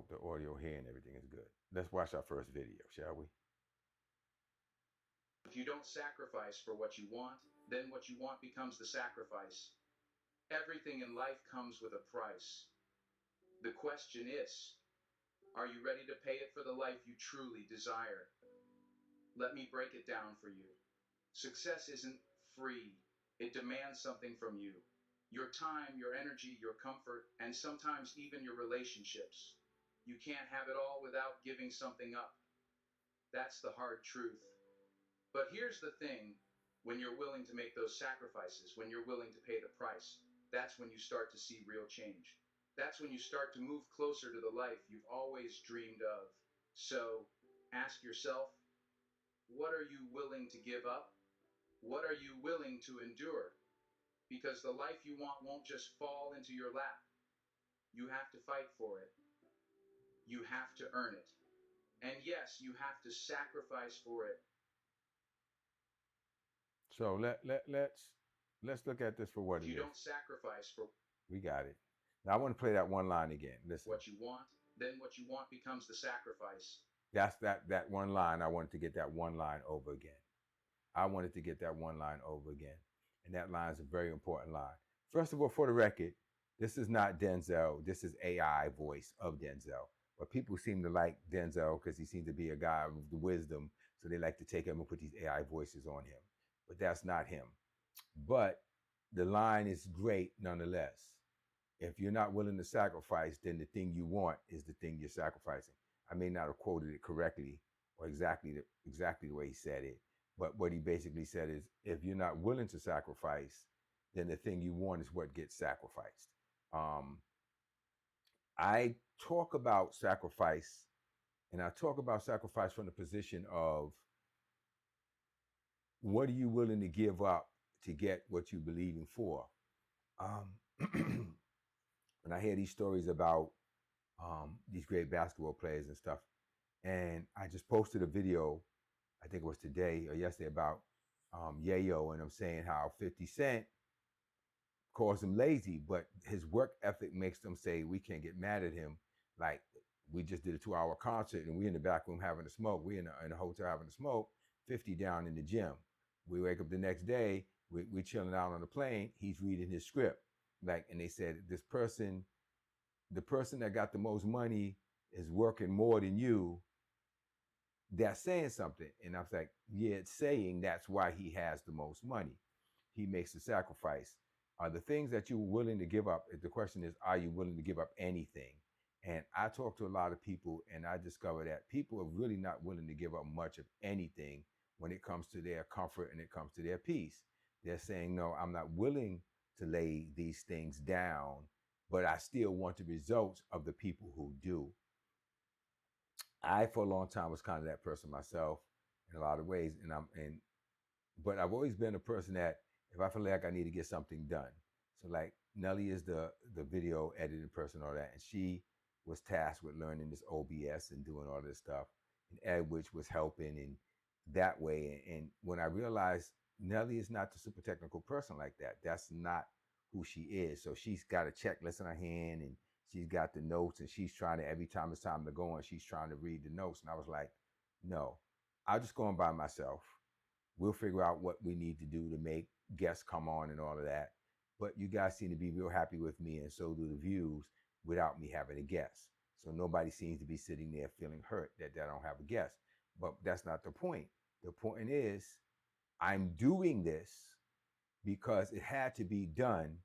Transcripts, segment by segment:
hope the audio here and everything is good. Let's watch our first video, shall we? If you don't sacrifice for what you want, then what you want becomes the sacrifice. Everything in life comes with a price. The question is, are you ready to pay it for the life you truly desire? Let me break it down for you. Success isn't free. It demands something from you. Your time, your energy, your comfort, and sometimes even your relationships. You can't have it all without giving something up. That's the hard truth. But here's the thing, when you're willing to make those sacrifices, when you're willing to pay the price, that's when you start to see real change. That's when you start to move closer to the life you've always dreamed of. So, ask yourself, what are you willing to give up? What are you willing to endure? Because the life you want won't just fall into your lap. You have to fight for it. You have to earn it. And yes, you have to sacrifice for it. So let's look at this for what If it you is. don't sacrifice for We got it. Now I want to play that one line again. Listen. what you want, then what you want becomes the sacrifice. That's that one line. I wanted to get that one line over again. I wanted to get that one line over again. And that line is a very important line. First of all, for the record, this is not Denzel. This is AI voice of Denzel. But people seem to like Denzel because he seems to be a guy of the wisdom. So they like to take him and put these AI voices on him. But that's not him. But the line is great nonetheless. If you're not willing to sacrifice, then the thing you want is the thing you're sacrificing. I may not have quoted it correctly or exactly the way he said it. But what he basically said is, if you're not willing to sacrifice, then the thing you want is what gets sacrificed. I talk about sacrifice, and I talk about sacrifice from the position of, what are you willing to give up to get what you believe in for? When I hear these stories about these great basketball players and stuff, and I just posted a video, I think it was today or yesterday, about Yayo, and I'm saying how 50 Cent calls him lazy, but his work ethic makes them say we can't get mad at him. Like, we just did a 2-hour concert and we in the back room having a smoke. We in a hotel having a smoke, 50 down in the gym. We wake up the next day, we chilling out on the plane, he's reading his script. Like, and they said, the person that got the most money is working more than you. That's saying something. And I was like, yeah, it's saying that's why he has the most money. He makes the sacrifice. Are the things that you're willing to give up? The question is, are you willing to give up anything? And I talk to a lot of people, and I discover that people are really not willing to give up much of anything when it comes to their comfort and it comes to their peace. They're saying, no, I'm not willing to lay these things down, but I still want the results of the people who do. I, for a long time, was kind of that person myself in a lot of ways. But I've always been a person that, if I feel like I need to get something done. So like, Nelly is the video editing person, all that. And she was tasked with learning this OBS and doing all this stuff. And Edwidge was helping in that way. And when I realized Nelly is not the super technical person like that, that's not who she is. So she's got a checklist in her hand, and she's got the notes, and she's trying to, every time it's time to go on, she's trying to read the notes. And I was like, no, I'll just go on by myself. We'll figure out what we need to do to make guests come on and all of that. But you guys seem to be real happy with me, and so do the views, without me having a guest. So nobody seems to be sitting there feeling hurt that I don't have a guest. But that's not the point. The point is, I'm doing this because it had to be done,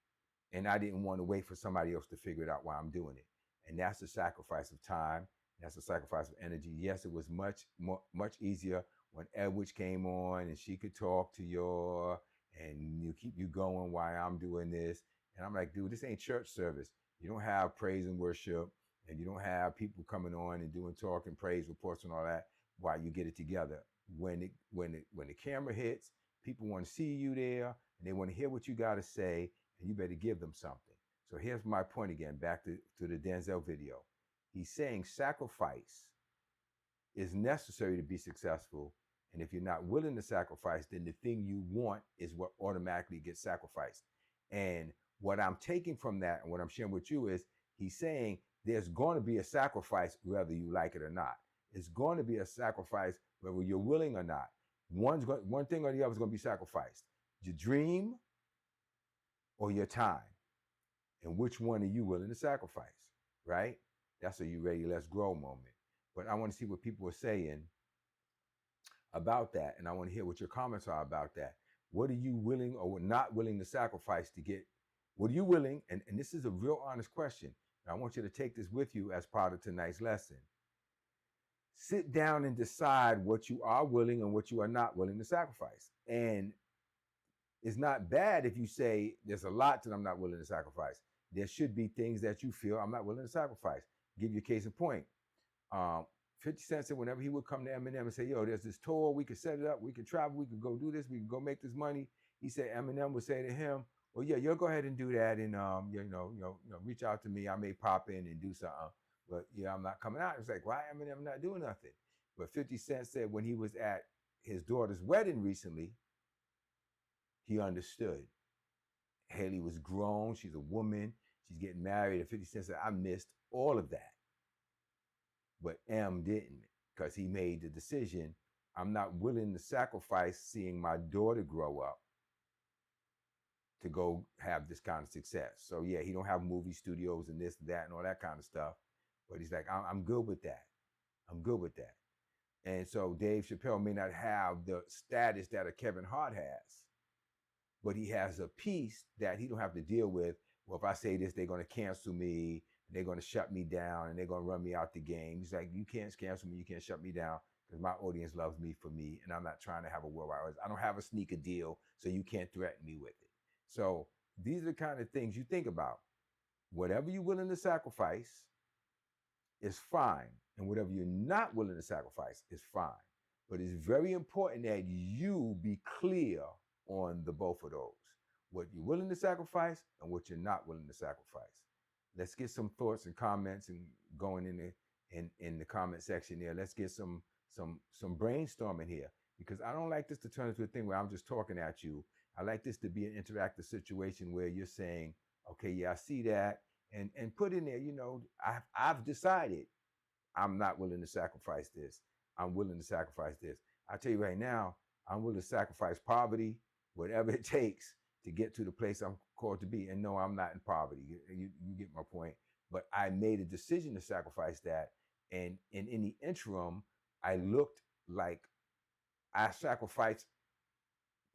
and I didn't want to wait for somebody else to figure it out while I'm doing it. And that's a sacrifice of time. That's a sacrifice of energy. Yes, it was much easier when Edwidge came on and she could talk to you and you keep you going while I'm doing this. And I'm like, dude, this ain't church service. You don't have praise and worship, and you don't have people coming on and doing talk and praise reports and all that while you get it together. When the camera hits, people want to see you there, and they want to hear what you got to say, and you better give them something. So here's my point again, back to the Denzel video. He's saying sacrifice is necessary to be successful. And if you're not willing to sacrifice, then the thing you want is what automatically gets sacrificed. And what I'm taking from that and what I'm sharing with you is, He's saying there's going to be a sacrifice whether you like it or not. It's going to be a sacrifice whether you're willing or not. One thing or the other is going to be sacrificed. Your dream or your time. And which one are you willing to sacrifice? Right? That's a you ready, let's grow moment. But I want to see what people are saying about that. And I want to hear what your comments are about that. What are you willing or not willing to sacrifice to get? What are you willing? And this is a real honest question. And I want you to take this with you as part of tonight's lesson. Sit down and decide what you are willing and what you are not willing to sacrifice. And it's not bad if you say there's a lot that I'm not willing to sacrifice. There should be things that you feel I'm not willing to sacrifice. Give you a case in point. 50 Cent said whenever he would come to Eminem and say, yo, there's this tour, we could set it up, we could travel, we could go do this, we could go make this money. He said Eminem would say to him, well, yeah, you'll go ahead and do that, and reach out to me. I may pop in and do something, but yeah, I'm not coming out. It's like, why Eminem not doing nothing? But 50 Cent said when he was at his daughter's wedding recently, he understood. Haley was grown, she's a woman, she's getting married, and 50 Cent said, I missed all of that. But M didn't, because he made the decision, I'm not willing to sacrifice seeing my daughter grow up to go have this kind of success. So yeah, he don't have movie studios and this, that, and all that kind of stuff. But he's like, I'm good with that. I'm good with that. And so Dave Chappelle may not have the status that a Kevin Hart has, but he has a piece that he don't have to deal with. Well, if I say this, they're going to cancel me, they're going to shut me down, and they're going to run me out the game. He's like, you can't cancel me, you can't shut me down, because my audience loves me for me, and I'm not trying to have a worldwide audience. I don't have a sneaker deal, so you can't threaten me with it. So these are the kind of things you think about. Whatever you're willing to sacrifice is fine, and whatever you're not willing to sacrifice is fine. But it's very important that you be clear on the both of those. What you're willing to sacrifice and what you're not willing to sacrifice. Let's get some thoughts and comments and going in the comment section there. Let's get some brainstorming here, because I don't like this to turn into a thing where I'm just talking at you. I like this to be an interactive situation where you're saying, okay, yeah, I see that, and put in there, I've decided I'm not willing to sacrifice this. I'm willing to sacrifice this. I tell you right now, I'm willing to sacrifice poverty, whatever it takes to get to the place I'm called to be. And no, I'm not in poverty. You get my point. But I made a decision to sacrifice that. And in the interim, I looked like I sacrificed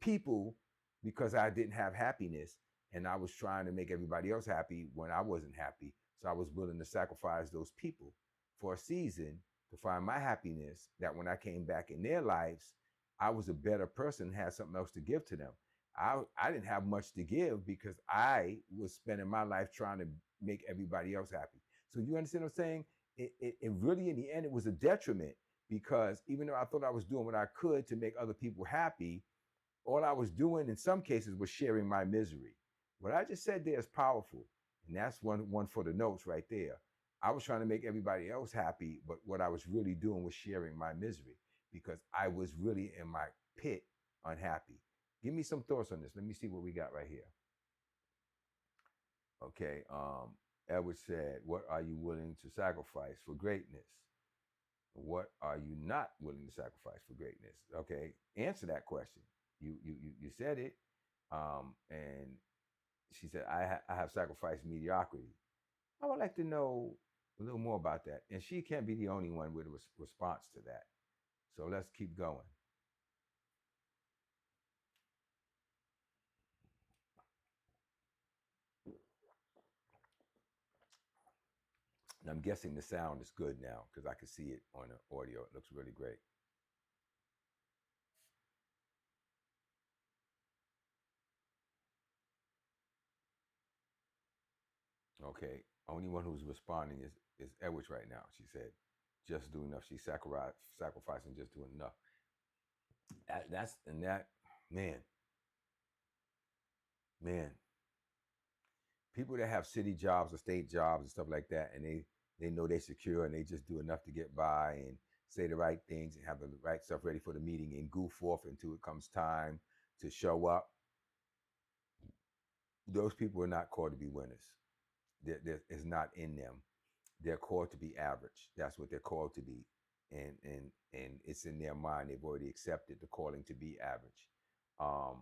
people because I didn't have happiness. And I was trying to make everybody else happy when I wasn't happy. So I was willing to sacrifice those people for a season to find my happiness, that when I came back in their lives, I was a better person, had something else to give to them. I didn't have much to give because I was spending my life trying to make everybody else happy. So you understand what I'm saying? It really, in the end, it was a detriment, because even though I thought I was doing what I could to make other people happy, all I was doing in some cases was sharing my misery. What I just said there is powerful. And that's one for the notes right there. I was trying to make everybody else happy, but what I was really doing was sharing my misery, because I was really in my pit unhappy. Give me some thoughts on this. Let me see what we got right here. Okay. Edward said, what are you willing to sacrifice for greatness? What are you not willing to sacrifice for greatness? Okay. Answer that question. You said it. And she said, I have sacrificed mediocrity. I would like to know a little more about that. And she can't be the only one with a response to that. So let's keep going. And I'm guessing the sound is good now, because I can see it on the audio. It looks really great. Okay. Only one who's responding is Edwidge right now. She said, just do enough. She's sacrificing just doing enough. Man. People that have city jobs or state jobs and stuff like that, and they know they're secure and they just do enough to get by and say the right things and have the right stuff ready for the meeting and goof off until it comes time to show up. Those people are not called to be winners. It's not in them. They're called to be average. That's what they're called to be, and it's in their mind. They've already accepted the calling to be average. Um,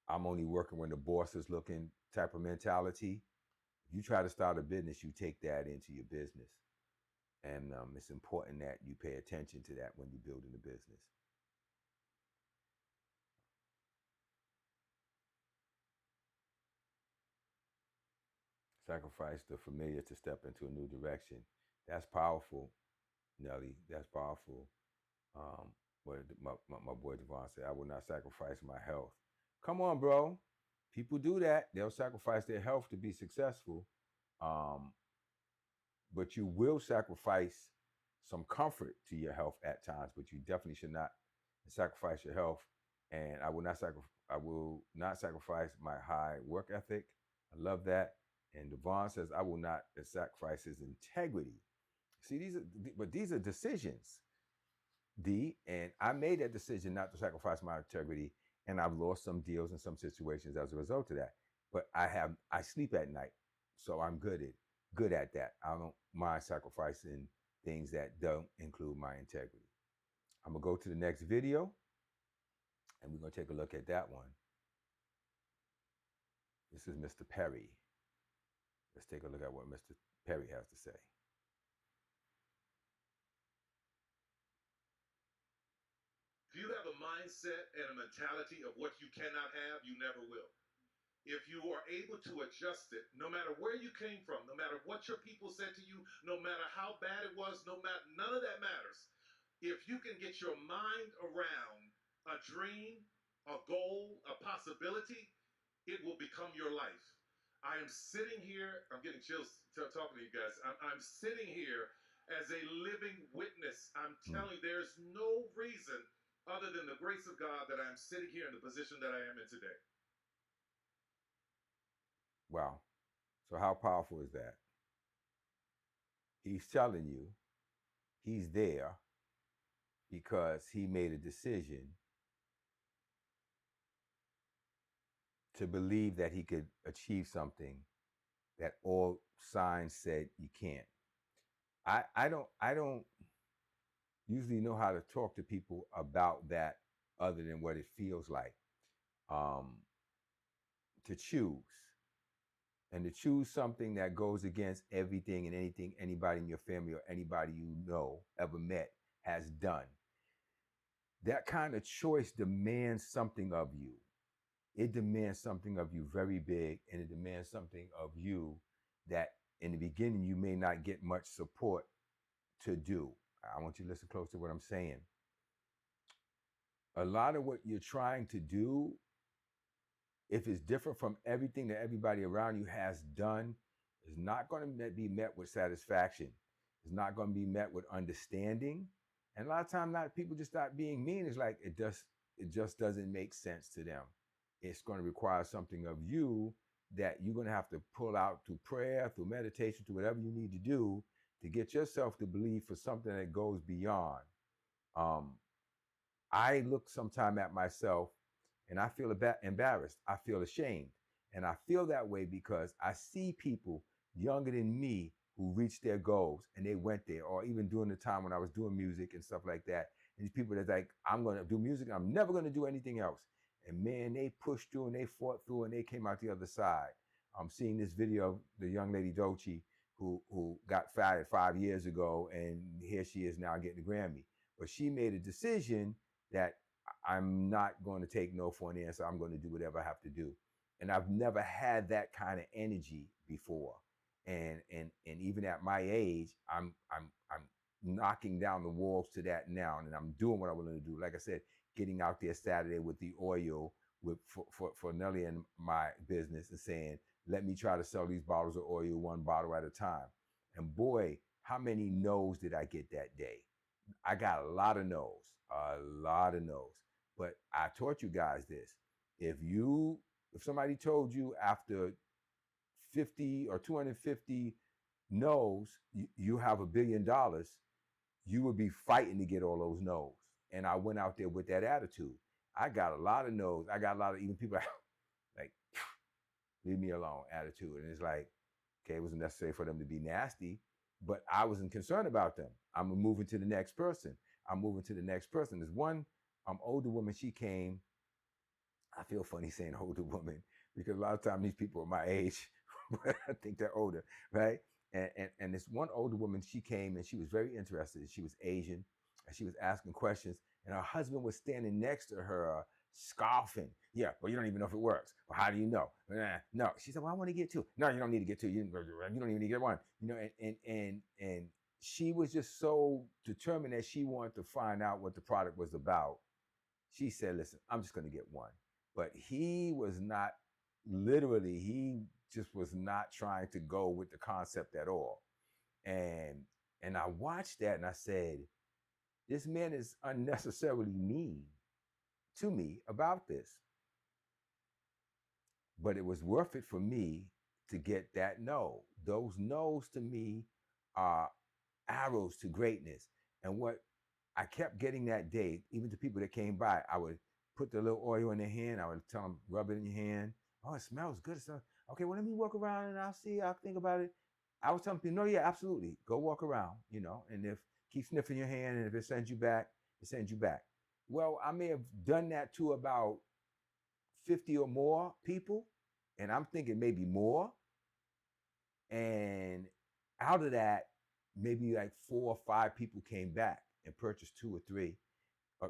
I'm only working when the boss is looking type of mentality. If you try to start a business, you take that into your business, and it's important that you pay attention to that when you're building a business. Sacrifice the familiar to step into a new direction. That's powerful, Nelly. That's powerful. Um, what my boy Devon said, I will not sacrifice my health. Come on, bro. People do that. They'll sacrifice their health to be successful. Um, but you will sacrifice some comfort to your health at times, but you definitely should not sacrifice your health. And I will not sacrifice my high work ethic. I love that. And Devon says, I will not sacrifice his integrity. See, these are decisions, D. And I made that decision not to sacrifice my integrity, and I've lost some deals in some situations as a result of that. But I sleep at night, so I'm good at that. I don't mind sacrificing things that don't include my integrity. I'm gonna go to the next video, and we're gonna take a look at that one. This is Mr. Perry. Let's take a look at what Mr. Perry has to say. If you have a mindset and a mentality of what you cannot have, you never will. If you are able to adjust it, no matter where you came from, no matter what your people said to you, no matter how bad it was, no matter, none of that matters. If you can get your mind around a dream, a goal, a possibility, it will become your life. I am sitting here, I'm getting chills talking to you guys. I'm sitting here as a living witness. I'm telling you, there's no reason other than the grace of God that I'm sitting here in the position that I am in today. Wow. So how powerful is that? He's telling you he's there because he made a decision to believe that he could achieve something that all signs said you can't. I don't usually know how to talk to people about that other than what it feels like. Um, to choose and to choose something that goes against everything and anything anybody in your family or anybody you know ever met has done. That kind of choice demands something of you. It demands something of you very big, and it demands something of you that in the beginning you may not get much support to do. I want you to listen close to what I'm saying. A lot of what you're trying to do, if it's different from everything that everybody around you has done, is not going to be met with satisfaction. It's not going to be met with understanding. And a lot of times, not people just start being mean. It's like it just doesn't make sense to them. It's going to require something of you that you're going to have to pull out through prayer, through meditation, through whatever you need to do to get yourself to believe for something that goes beyond. I look sometime at myself and I feel embarrassed. I feel ashamed. And I feel that way because I see people younger than me who reached their goals and they went there, or even during the time when I was doing music and stuff like that. And these people that's like, I'm going to do music. I'm never going to do anything else. And man, they pushed through and they fought through and they came out the other side. I'm seeing this video of the young lady Doechii who got fired 5 years ago, and here she is now getting a Grammy. But she made a decision that I'm not going to take no for an answer. I'm going to do whatever I have to do. And I've never had that kind of energy before. And even at my age, I'm knocking down the walls to that now, and I'm doing what I want to do. Like I said, getting out there Saturday with the oil for Nelly and my business and saying, let me try to sell these bottles of oil one bottle at a time. And boy, how many no's did I get that day? I got a lot of no's. But I taught you guys this. If somebody told you after 50 or 250 no's, you have $1 billion, you would be fighting to get all those no's. And I went out there with that attitude. I got a lot of no's. I got a lot of even people like, leave me alone attitude. And it's like, Okay, it wasn't necessary for them to be nasty, but I wasn't concerned about them. I'm moving to the next person. I'm moving to the next person. There's one older woman. She came. I feel funny saying older woman because a lot of times these people are my age, but I think they're older, right? And this one older woman, she came and she was very interested. She was Asian, and she was asking questions, and her husband was standing next to her, scoffing. Yeah, well, you don't even know if it works. Well, how do you know? No. She said, well, I want to get two. No, you don't need to get two. You don't even need to get one. You know, and she was just so determined that she wanted to find out what the product was about. She said, listen, I'm just going to get one. But he was not literally, he just was not trying to go with the concept at all. And I watched that and I said, this man is unnecessarily mean to me about this. But it was worth it for me to get that no. Those no's to me are arrows to greatness. And what I kept getting that day, even to people that came by, I would put the little oil in their hand. I would tell them, rub it in your hand. Oh, it smells good. So, okay, well, let me walk around and I'll see. I'll think about it. I was telling people, no, yeah, absolutely. Go walk around, and if keep sniffing your hand, and if it sends you back, it sends you back. Well, I may have done that to about 50 or more people, and I'm thinking maybe more. And out of that, maybe like 4 or 5 people came back and purchased 2 or 3,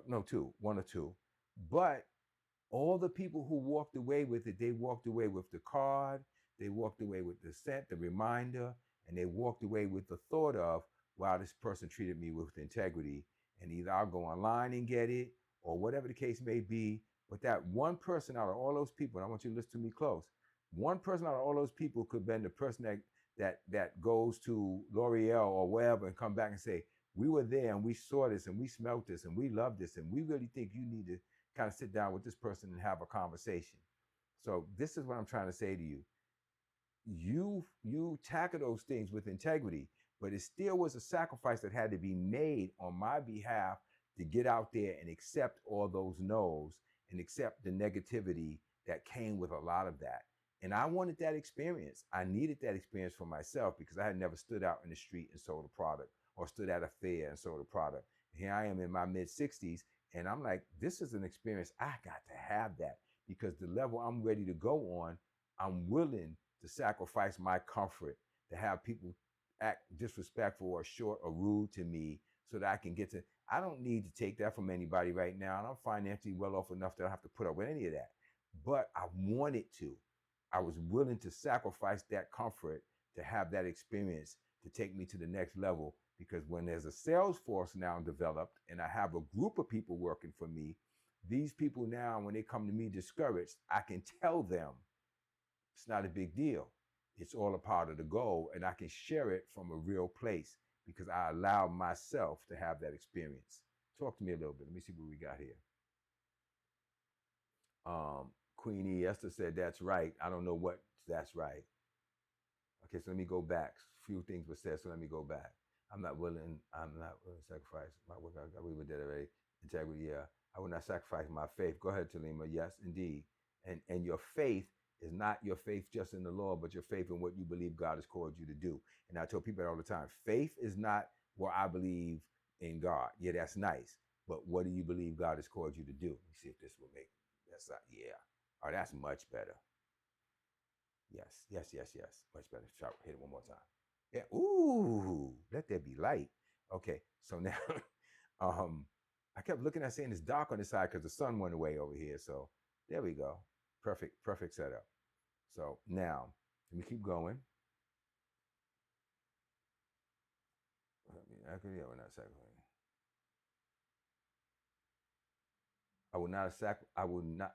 no, 2, 1 or 2. But all the people who walked away with it, they walked away with the card, they walked away with the scent, the reminder, and they walked away with the thought of, wow, this person treated me with integrity. And either I'll go online and get it, or whatever the case may be. But that one person out of all those people, and I want you to listen to me close, one person out of all those people could have been the person that goes to L'Oreal or wherever and come back and say, we were there and we saw this and we smelt this and we love this and we really think you need to kind of sit down with this person and have a conversation. So this is what I'm trying to say to you. You tackle those things with integrity, but it still was a sacrifice that had to be made on my behalf to get out there and accept all those no's and accept the negativity that came with a lot of that. And I wanted that experience. I needed that experience for myself because I had never stood out in the street and sold a product or stood at a fair and sold a product. Here I am in my mid 60s, and I'm like, this is an experience. I got to have that because the level I'm ready to go on, I'm willing to sacrifice my comfort to have people act disrespectful or short or rude to me so that I can get to. I don't need to take that from anybody right now. And I'm financially well off enough that I don't have to put up with any of that. But I wanted to. I was willing to sacrifice that comfort to have that experience to take me to the next level. Because when there's a sales force now developed and I have a group of people working for me, these people now, when they come to me discouraged, I can tell them it's not a big deal. It's all a part of the goal, and I can share it from a real place because I allow myself to have that experience. Talk to me a little bit. Let me see what we got here. Queen E. Esther said, that's right. I don't know what that's right. Okay, so let me go back. A few things were said, so let me go back. I'm not willing to sacrifice my work. We did already. Integrity, yeah. I will not sacrifice my faith. Go ahead, Talima. Yes, indeed. And your faith is not your faith just in the Lord, but your faith in what you believe God has called you to do. And I tell people that all the time. Faith is not what I believe in God. Yeah, that's nice. But what do you believe God has called you to do? Let me see if this will make that's yeah. Oh, that's much better. Yes. Much better. Shout, hit it one more time. Yeah. Ooh, let there be light. Okay. So now I kept looking at saying it's dark on the side because the sun went away over here. So there we go. Perfect setup. So now let me keep going.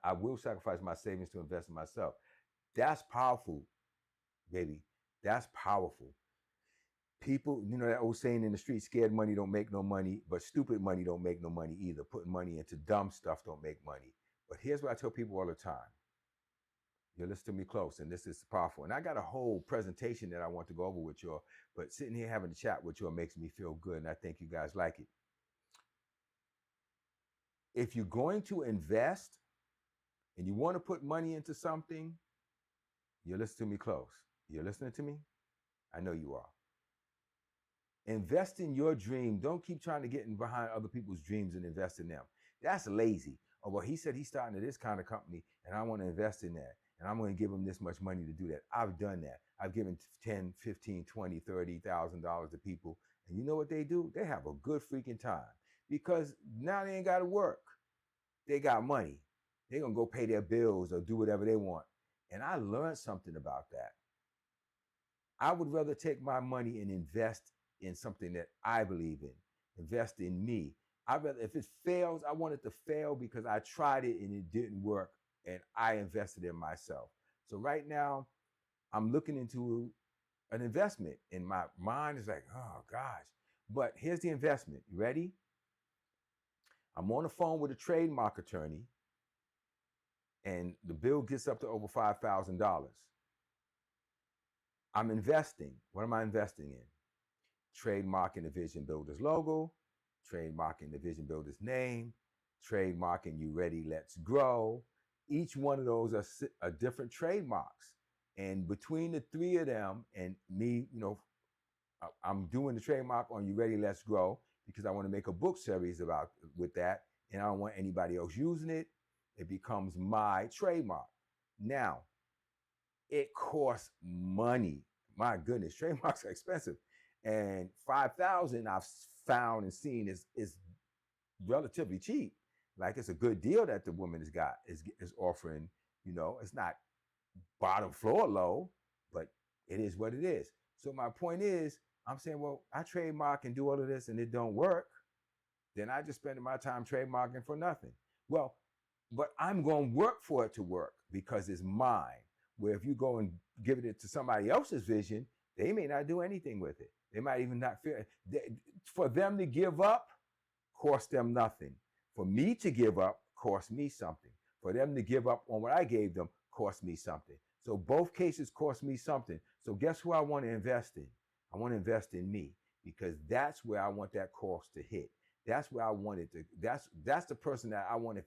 I will sacrifice my savings to invest in myself. That's powerful, baby. That's powerful. People, that old saying in the street, scared money don't make no money, but stupid money don't make no money either. Putting money into dumb stuff don't make money. But here's what I tell people all the time. You listen to me close, and this is powerful. And I got a whole presentation that I want to go over with y'all, but sitting here having a chat with y'all makes me feel good, and I think you guys like it. If you're going to invest and you want to put money into something, you listen to me close. You're listening to me? I know you are. Invest in your dream. Don't keep trying to get in behind other people's dreams and invest in them. That's lazy. Oh, well, he said he's starting this kind of company and I want to invest in that. And I'm going to give him this much money to do that. I've done that. I've given 10, 15, 20, $30,000 to people. And you know what they do? They have a good freaking time because now they ain't got to work. They got money. They're going to go pay their bills or do whatever they want. And I learned something about that. I would rather take my money and invest in something that I believe in. Invest in me. I rather, if it fails, I want it to fail because I tried it and it didn't work and I invested in myself. So right now, I'm looking into an investment and my mind is like, oh gosh. But here's the investment. You ready? I'm on the phone with a trademark attorney and the bill gets up to over $5,000. I'm investing. What am I investing in? Trademarking the Vision Builders logo, trademarking the Vision Builders name, trademarking You Ready, Let's Grow. Each one of those are different trademarks. And between the three of them and me, I'm doing the trademark on You Ready, Let's Grow because I want to make a book series with that. And I don't want anybody else using it. It becomes my trademark. Now, it costs money. My goodness, trademarks are expensive. And $5,000 I've found and seen is relatively cheap. Like it's a good deal that the woman is offering. It's not bottom floor low, but it is what it is. So my point is, I'm saying, well, I trademark and do all of this and it don't work. Then I just spend my time trademarking for nothing. Well, but I'm going to work for it to work because it's mine. Where if you go and give it to somebody else's vision, they may not do anything with it. They might even not feel it. For them to give up, cost them nothing. For me to give up, cost me something. For them to give up on what I gave them, cost me something. So both cases cost me something. So guess who I want to invest in? I want to invest in me because that's where I want that cost to hit. That's where I want it to. That's the person that I want to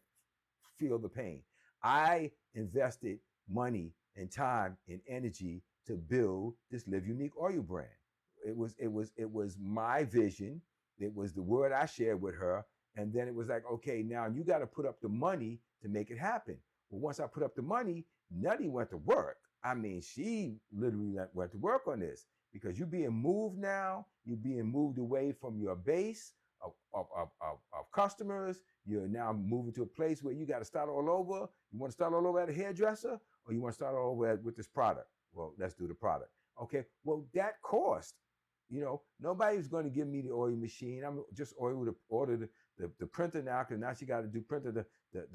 feel the pain. I invested money and time and energy to build this Live Unique oil brand. It was my vision. It was the word I shared with her. And then it was like, okay, now you got to put up the money to make it happen. Well, once I put up the money, Nutty went to work. I mean, she literally went to work on this because you're being moved now. You're being moved away from your base of customers. You're now moving to a place where you got to start all over. You want to start all over at a hairdresser or you want to start all over with this product? Well, let's do the product. Okay, well, that cost. Nobody's going to give me the oil machine. I'm just order the printer now because now she got to do printer, the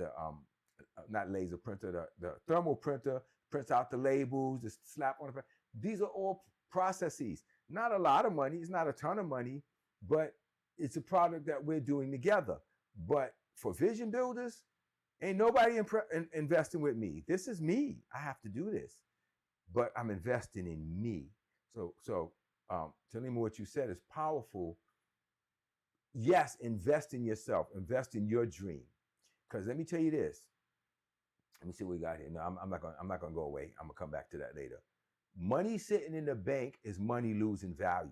not laser printer, the thermal printer, prints out the labels, the slap on the. These are all processes. Not a lot of money. It's not a ton of money, but it's a product that we're doing together. But for Vision Builders, ain't nobody investing with me. This is me. I have to do this, but I'm investing in me. So telling me what you said is powerful. Yes, invest in yourself. Invest in your dream. Because let me tell you this. Let me see what we got here. No, I'm not gonna go away. I'm gonna come back to that later. Money sitting in the bank is money losing value.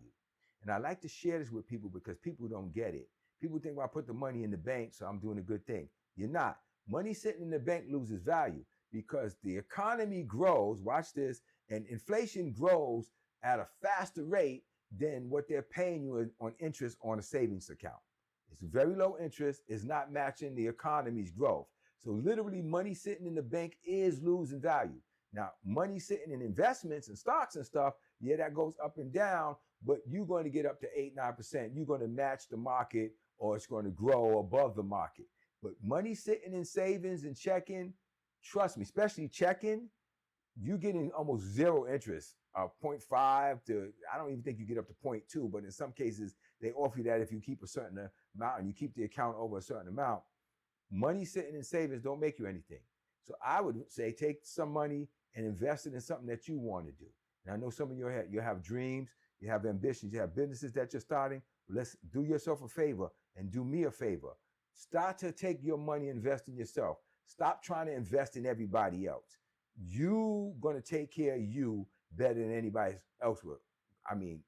And I like to share this with people because people don't get it. People think, well, I put the money in the bank, so I'm doing a good thing. You're not. Money sitting in the bank loses value because the economy grows, watch this, and inflation grows at a faster rate than what they're paying you on interest on a savings account. It's very low interest. It's not matching the economy's growth. So literally money sitting in the bank is losing value. Now, money sitting in investments and stocks and stuff, yeah, that goes up and down, but you're going to get up to 8-9%. You're going to match the market or it's going to grow above the market. But money sitting in savings and checking, trust me, especially checking, you're getting almost zero interest, 0.5 to, I don't even think you get up to 0.2, but in some cases, they offer you that if you keep a certain amount and you keep the account over a certain amount. Money sitting in savings don't make you anything. So I would say take some money and invest it in something that you want to do. And I know some of you have dreams, you have ambitions, you have businesses that you're starting. Let's do yourself a favor and do me a favor. Start to take your money and invest in yourself. Stop trying to invest in everybody else. You going to take care of you better than anybody else will. I mean,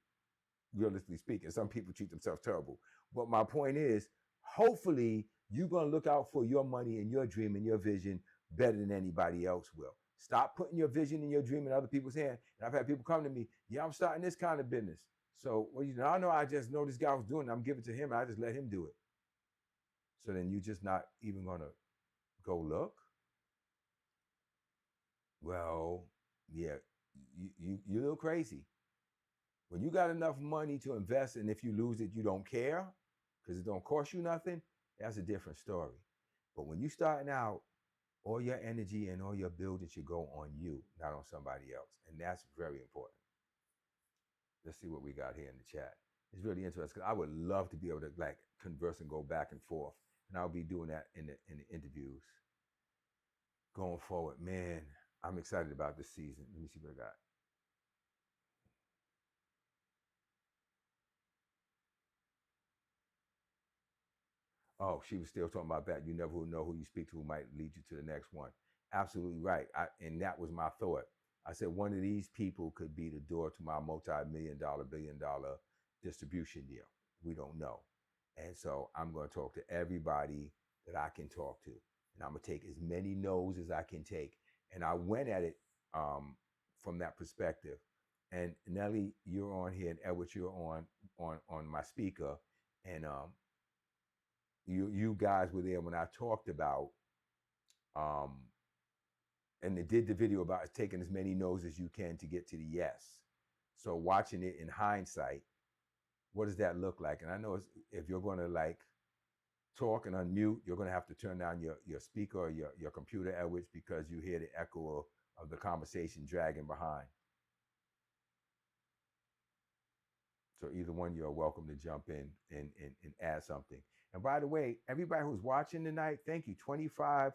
realistically speaking, some people treat themselves terrible. But my point is, hopefully, you're gonna look out for your money and your dream and your vision better than anybody else will. Stop putting your vision and your dream in other people's hands. And I've had people come to me, yeah, I'm starting this kind of business. So, well, I know, I just know this guy was doing it. I'm giving it to him. And I just let him do it. So then you're just not even gonna go look. Well, yeah, you're a little crazy. When you got enough money to invest, and if you lose it, you don't care because it don't cost you nothing, that's a different story. But when you starting out, all your energy and all your building should go on you, not on somebody else. And that's very important. Let's see what we got here in the chat. It's really interesting because I would love to be able to like converse and go back and forth. And I'll be doing that in the interviews going forward. Man, I'm excited about this season. Let me see what I got. Oh, she was still talking about that. You never will know who you speak to who might lead you to the next one. Absolutely right. And that was my thought. I said, one of these people could be the door to my multi-million-dollar, billion-dollar distribution deal. We don't know. And so I'm going to talk to everybody that I can talk to. And I'm going to take as many no's as I can take. And I went at it from that perspective. And Nelly, you're on here, and Edward, you're on my speaker. And you guys were there when I talked about and they did the video about taking as many no's as you can to get to the yes. So watching it in hindsight, what does that look like? And I know if you're going to like talk and unmute, you're going to have to turn down your speaker or your computer, Edwards, because you hear the echo of the conversation dragging behind. So either one, you're welcome to jump in and add something. And by the way, everybody who's watching tonight, thank you. 25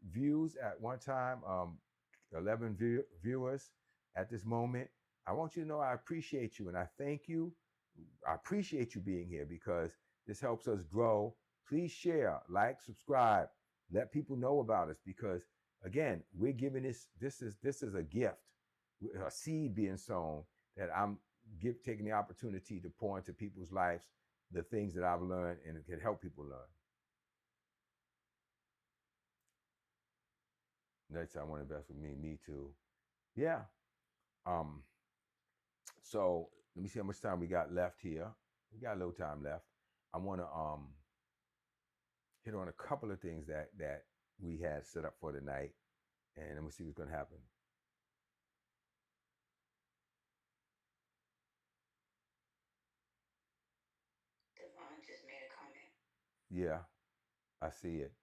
views at one time, 11 viewers at this moment. I want you to know I appreciate you and I thank you. I appreciate you being here because this helps us grow. Please share, like, subscribe, let people know about us because again, we're giving this is a gift, a seed being sown that I'm taking the opportunity to pour into people's lives the things that I've learned and it can help people learn. Next time I want to invest with me too. Yeah. So let me see how much time we got left here. We got a little time left. I want to hit on a couple of things that we had set up for tonight, and then we'll see what's going to happen. Devon just made a comment. Yeah, I see it.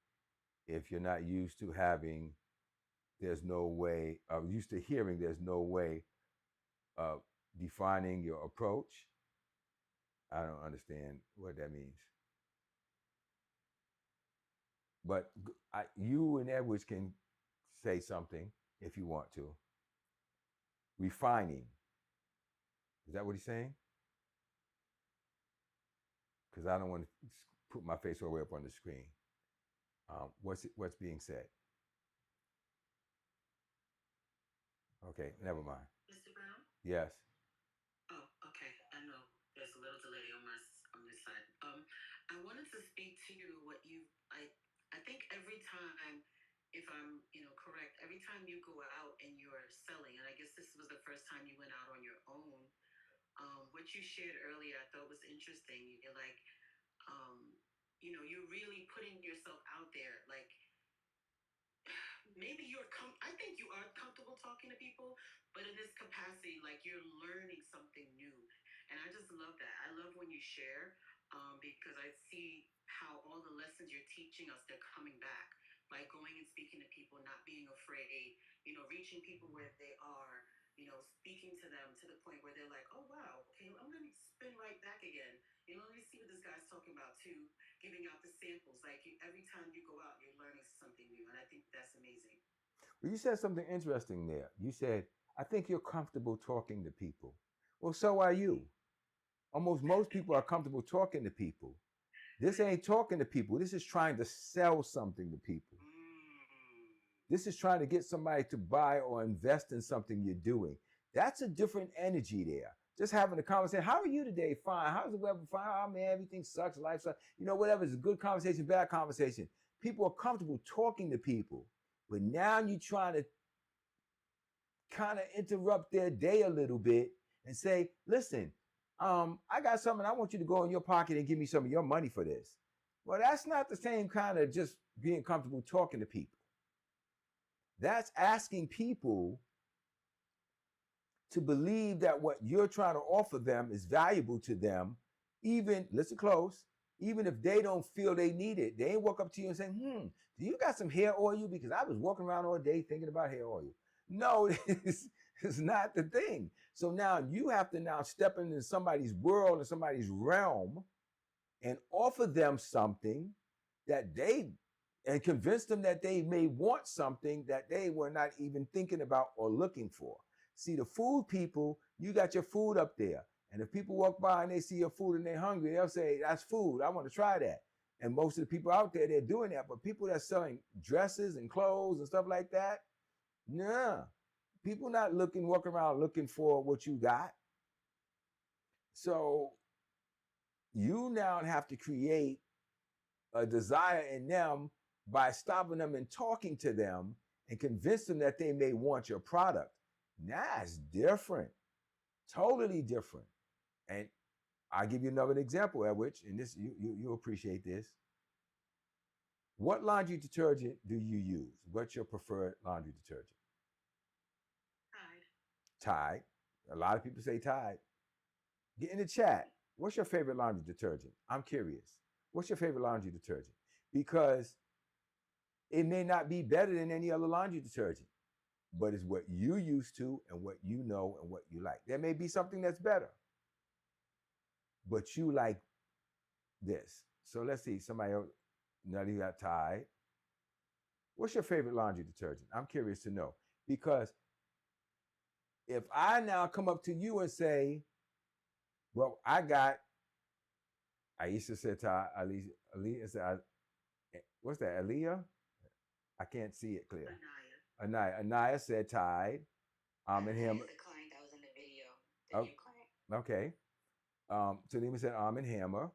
If you're not used to having, there's no way, used to hearing, there's no way of defining your approach. I don't understand what that means. But you and Edwards can say something if you want to. Refining. Is that what he's saying? Because I don't want to put my face all the way up on the screen. What's being said? Okay, never mind. Mr. Brown? Yes. Oh, okay. I know there's a little delay on this side. I wanted to speak to what I think every time, if I'm correct, every time you go out and you're selling, and I guess this was the first time you went out on your own. What you shared earlier, I thought was interesting. You're like, you're really putting yourself out there, like. Maybe I think you are comfortable talking to people, but in this capacity, like you're learning something new. And I just love that. I love when you share because I see how all the lessons you're teaching us, they're coming back. Like going and speaking to people, not being afraid, reaching people where they are, speaking to them to the point where they're like, oh, wow, okay, I'm going to spin right back again. Let me see what this guy's talking about too. Giving out the samples. Like every time you go out, you're learning something new. And I think that's amazing. Well, you said something interesting there. You said, I think you're comfortable talking to people. Well, so are you. Almost most people are comfortable talking to people. This ain't talking to people. This is trying to sell something to people. This is trying to get somebody to buy or invest in something you're doing. That's a different energy there. just having a conversation. How are you today? Fine. How's the weather? Fine. Oh man, everything sucks. Life sucks. You know, whatever. It's a good conversation, bad conversation. People are comfortable talking to people, but now you're trying to kind of interrupt their day a little bit and say, listen, I got something. I want you to go in your pocket and give me some of your money for this. Well, that's not the same kind of just being comfortable talking to people. That's asking people to believe that what you're trying to offer them is valuable to them, even, listen close, even if they don't feel they need it. They ain't walk up to you and say, do you got some hair oil? Because I was walking around all day thinking about hair oil. No, it's not the thing. So now you have to now step into somebody's world and somebody's realm and offer them something that they, and convince them that they may want something that they were not even thinking about or looking for. See, the food people, you got your food up there. And if people walk by and they see your food and they're hungry, they'll say, that's food. I want to try that. And most of the people out there, they're doing that. But people that's selling dresses and clothes and stuff like that, nah. People not walking around looking for what you got. So you now have to create a desire in them by stopping them and talking to them and convince them that they may want your product. That's different. Totally different. And I'll give you another example, Edwidge, and this you appreciate this. What laundry detergent do you use? What's your preferred laundry detergent? Tide. A lot of people say Tide. Get in the chat. What's your favorite laundry detergent? I'm curious. What's your favorite laundry detergent? Because it may not be better than any other laundry detergent, but it's what you used to and what you know and what you like. There may be something that's better, but you like this. So let's see. Somebody else, now you got Tide. What's your favorite laundry detergent? I'm curious to know. Because if I now come up to you and say, well, I got, Aisha said to Aliyah said, what's that, Aliyah? I can't see it clear. Anaya said Tide. And him. The client that was in the video. The new client. Okay. Tanima said Arm & Hammer.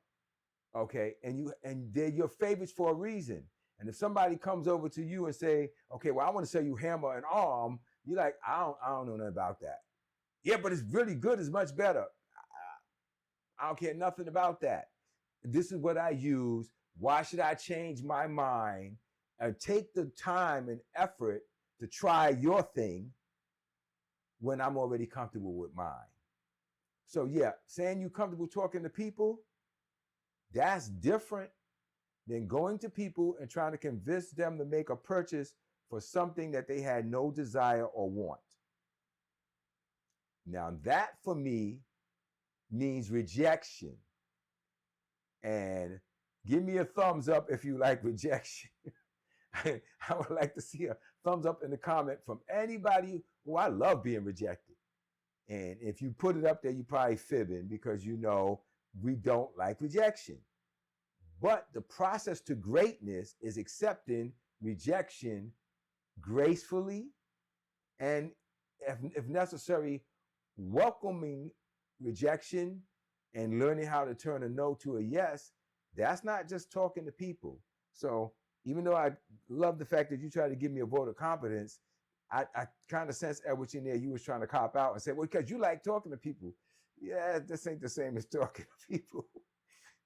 Okay. And they're your favorites for a reason. And if somebody comes over to you and say, okay, well, I want to sell you Hammer and Arm, you're like, I don't know nothing about that. Yeah, but it's really good. It's much better. I don't care nothing about that. This is what I use. Why should I change my mind and take the time and effort to try your thing when I'm already comfortable with mine? So yeah, saying you're comfortable talking to people, that's different than going to people and trying to convince them to make a purchase for something that they had no desire or want. Now that for me means rejection. And give me a thumbs up if you like rejection. I would like to see a thumbs up in the comment from anybody who, I love being rejected. And if you put it up there, you're probably fibbing because you know we don't like rejection. But the process to greatness is accepting rejection gracefully and, if necessary, welcoming rejection and learning how to turn a no to a yes. That's not just talking to people. So even though I love the fact that you try to give me a vote of confidence, I kind of sense, Edwidge, in there, you was trying to cop out and say, well, because you like talking to people. Yeah, this ain't the same as talking to people.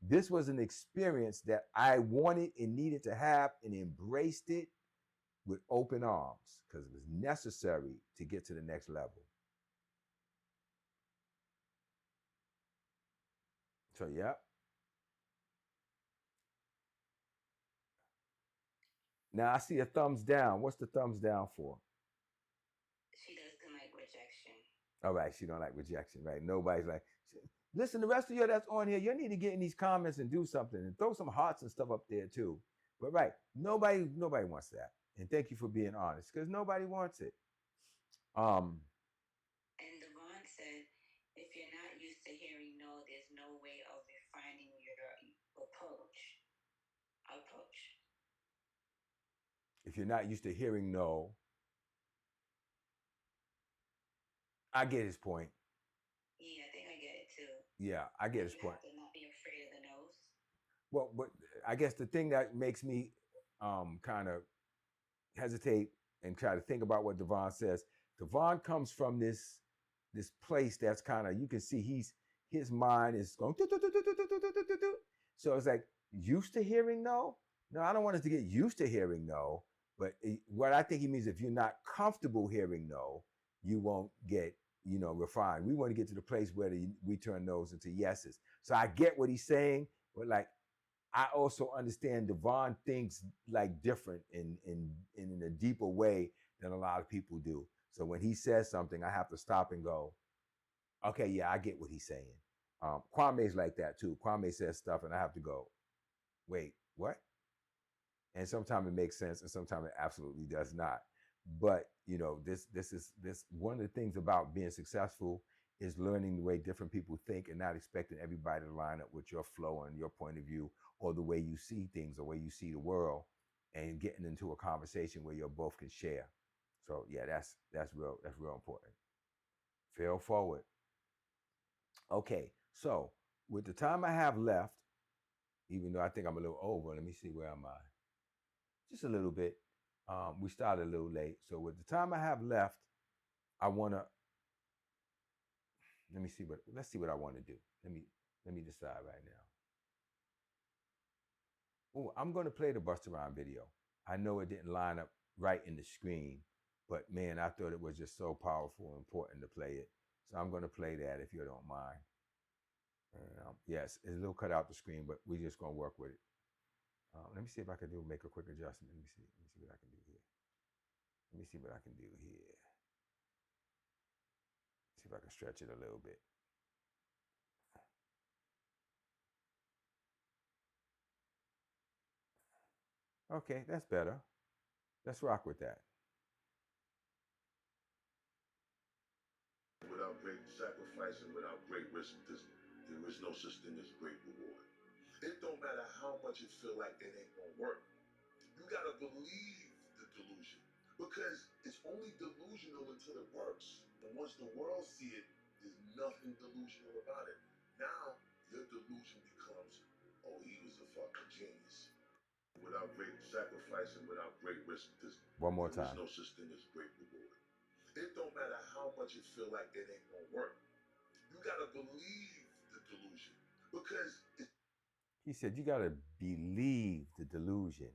This was an experience that I wanted and needed to have and embraced it with open arms because it was necessary to get to the next level. So, yeah. Now I see a thumbs down. What's the thumbs down for? She doesn't like rejection. All right, she don't like rejection, right? Nobody's like, listen, the rest of you that's on here, you need to get in these comments and do something and throw some hearts and stuff up there too. But right, nobody wants that. And thank you for being honest, because nobody wants it. And Devon said, if you're not used to hearing no, there's no way of refining your approach. If you're not used to hearing no, I get his point. Yeah, I think I Yeah, I get his point. You have to not be afraid of the no's. Well, but I guess the thing that makes me kind of hesitate and try to think about what Devon says. Devon comes from this place that's kind of, you can see his mind is going do, do, do, do, do, do, do, do, do, do. So it's like used to hearing no. No, I don't want us to get used to hearing no, but what I think he means, if you're not comfortable hearing no, you won't get, refined. We want to get to the place where we turn no's into yeses. So I get what he's saying, but like I also understand Devon thinks like different in a deeper way than a lot of people do. So when he says something, I have to stop and go, okay, yeah, I get what he's saying. Kwame's like that too. Kwame says stuff, and I have to go, wait, what? And sometimes it makes sense, and sometimes it absolutely does not. But this one of the things about being successful is learning the way different people think and not expecting everybody to line up with your flow and your point of view or the way you see things or the way you see the world, and getting into a conversation where you both can share. So yeah, that's real important. Fail forward. Okay, so with the time I have left, even though I think I'm a little over, let me see, where am I? Just a little bit. We started a little late, so with the time I have left, I want to let's see what I want to do. Let me decide right now. Oh, I'm going to play the Busta Rhymes video. I know it didn't line up right in the screen, but man, I thought it was just so powerful and important to play it. So I'm going to play that if you don't mind. Yes, it's a little cut out the screen, but we're just going to work with it. Let me see if I can make a quick adjustment. Let me see what I can do here. Let me see what I can do here. See if I can stretch it a little bit. Okay, that's better. Let's rock with that. Without great sacrifice and without great risk, there is no such thing as great reward. It don't matter how much it feel like it ain't gonna work. You gotta believe the delusion, because it's only delusional until it works. And once the world see it, there's nothing delusional about it. Now your delusion becomes, oh, he was a fucking genius. Without great sacrifice and without great risk, One more there is time. no such thing as great reward. It don't matter how much it feel like it ain't gonna work. You gotta believe the delusion, because He said, you got to believe the delusion.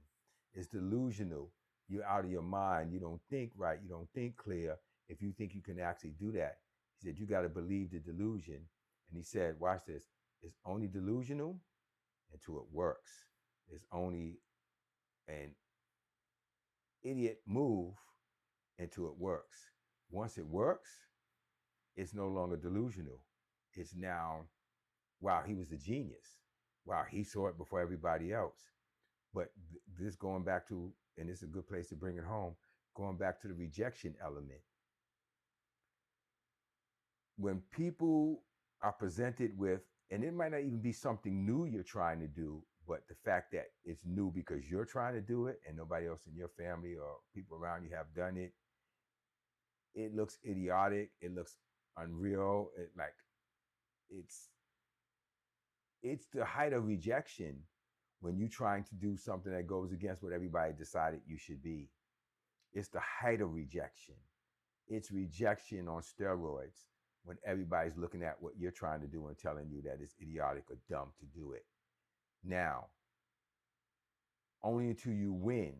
It's delusional. You're out of your mind. You don't think right. You don't think clear if you think you can actually do that. He said, you got to believe the delusion. And he said, watch this. It's only delusional until it works. It's only an idiot move until it works. Once it works, it's no longer delusional. It's now, wow, he was a genius. Wow, he saw it before everybody else. But this going back to, and this is a good place to bring it home, going back to the rejection element. When people are presented with, and it might not even be something new you're trying to do, but the fact that it's new because you're trying to do it and nobody else in your family or people around you have done it, it looks idiotic. It looks unreal. It's it's the height of rejection when you're trying to do something that goes against what everybody decided you should be. It's the height of rejection. It's rejection on steroids when everybody's looking at what you're trying to do and telling you that it's idiotic or dumb to do it. Now, only until you win,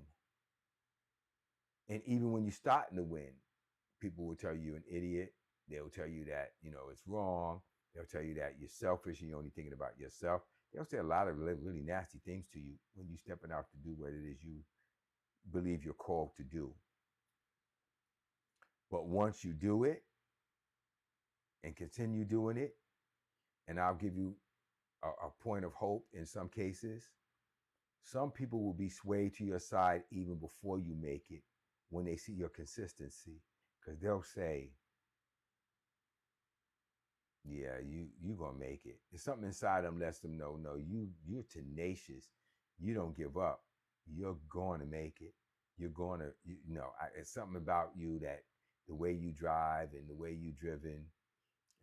and even when you're starting to win, people will tell you you're an idiot. They'll tell you that, it's wrong. They'll tell you that you're selfish and you're only thinking about yourself. They'll say a lot of really, really nasty things to you when you're stepping out to do what it is you believe you're called to do. But once you do it and continue doing it, and I'll give you a point of hope in some cases, some people will be swayed to your side even before you make it when they see your consistency, because they'll say, yeah, you gonna make it. There's something inside them lets them know, no, you're tenacious. You don't give up. You're going to make it. You're going to, it's something about you, that the way you drive and the way you driven,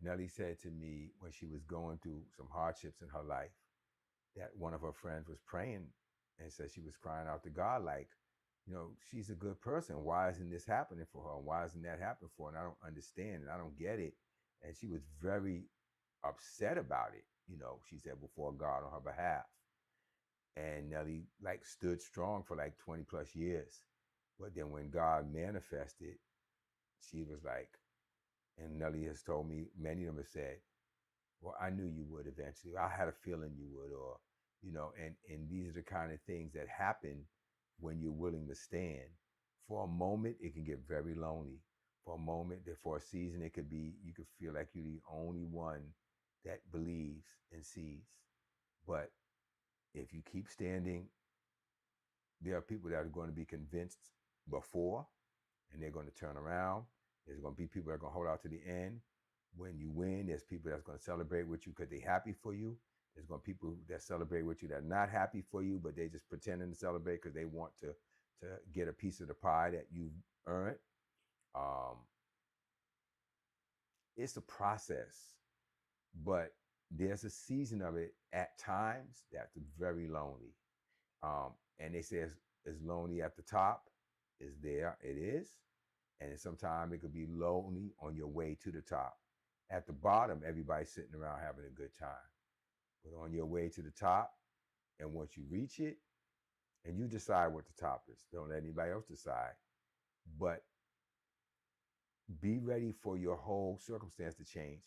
Nellie said to me when she was going through some hardships in her life that one of her friends was praying and said she was crying out to God, like, she's a good person. Why isn't this happening for her? And why isn't that happening for her? And I don't understand and I don't get it. And she was very upset about it, she said, before God on her behalf. And Nellie like stood strong for like 20 plus years. But then when God manifested, she was like, and Nellie has told me, many of them have said, well, I knew you would eventually. I had a feeling you would, or, and these are the kind of things that happen when you're willing to stand. For a moment, it can get very lonely. For a moment, for a season, it could be, you could feel like you're the only one that believes and sees. But if you keep standing, there are people that are going to be convinced before, and they're going to turn around. There's going to be people that are going to hold out to the end. When you win, there's people that's going to celebrate with you because they're happy for you. There's going to be people that celebrate with you that are not happy for you, but they just pretending to celebrate because they want to get a piece of the pie that you earned. It's a process, but there's a season of it at times that's very lonely. And they say it's lonely at the top. Is there? It is. And sometimes it could be lonely on your way to the top. At the bottom, everybody's sitting around having a good time. But on your way to the top, and once you reach it, and you decide what the top is, don't let anybody else decide. But be ready for your whole circumstance to change.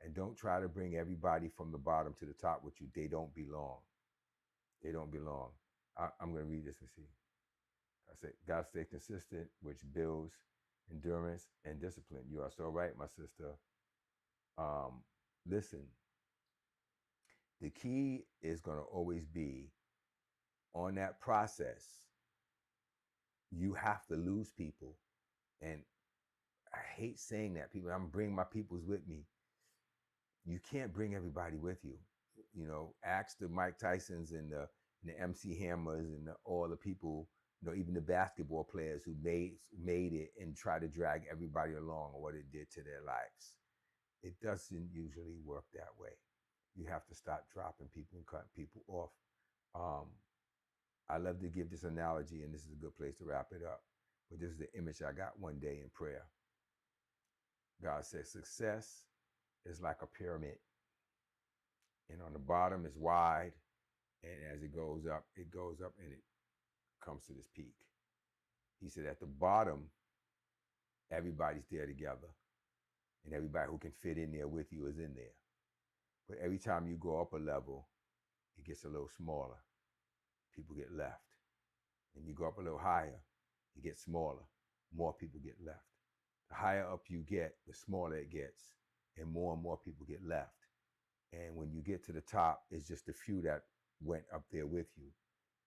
And don't try to bring everybody from the bottom to the top with you. They don't belong. They don't belong. I'm going to read this and see. I say, God stay consistent, which builds endurance and discipline. You are so right, my sister. Listen, the key is going to always be on that process. You have to lose people. And I hate saying that. People, I'm bringing my peoples with me. You can't bring everybody with you. Ask the Mike Tysons and the MC Hammers and all the people, even the basketball players who made it and try to drag everybody along or what it did to their lives. It doesn't usually work that way. You have to start dropping people and cutting people off. I love to give this analogy, and this is a good place to wrap it up. But this is the image I got one day in prayer. God says success is like a pyramid. And on the bottom is wide. And as it goes up and it comes to this peak. He said at the bottom, everybody's there together. And everybody who can fit in there with you is in there. But every time you go up a level, it gets a little smaller. People get left. And you go up a little higher, it gets smaller. More people get left. The higher up you get, the smaller it gets. And more people get left. And when you get to the top, it's just a few that went up there with you.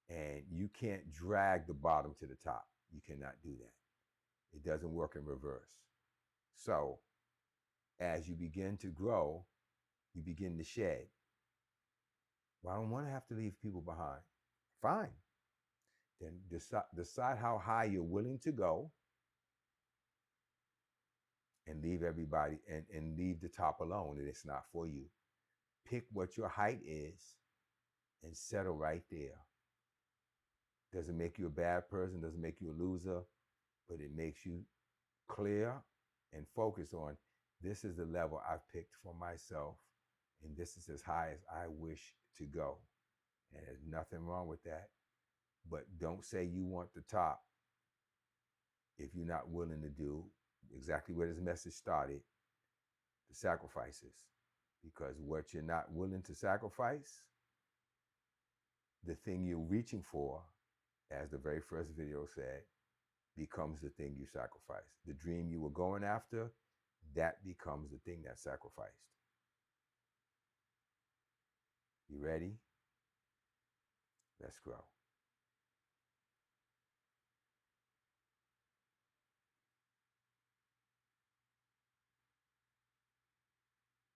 And you can't drag the bottom to the top. You cannot do that. It doesn't work in reverse. So as you begin to grow, you begin to shed. Well, I don't want to have to leave people behind. Fine. Then decide how high you're willing to go and leave everybody and leave the top alone, and it's not for you. Pick what your height is and settle right there. Doesn't make you a bad person, doesn't make you a loser, but it makes you clear and focus on this is the level I've picked for myself, and this is as high as I wish to go. And there's nothing wrong with that. But don't say you want the top if you're not willing to do exactly where this message started, the sacrifices. Because what you're not willing to sacrifice, the thing you're reaching for, as the very first video said, becomes the thing you sacrifice. The dream you were going after, that becomes the thing that's sacrificed. You ready? Let's grow.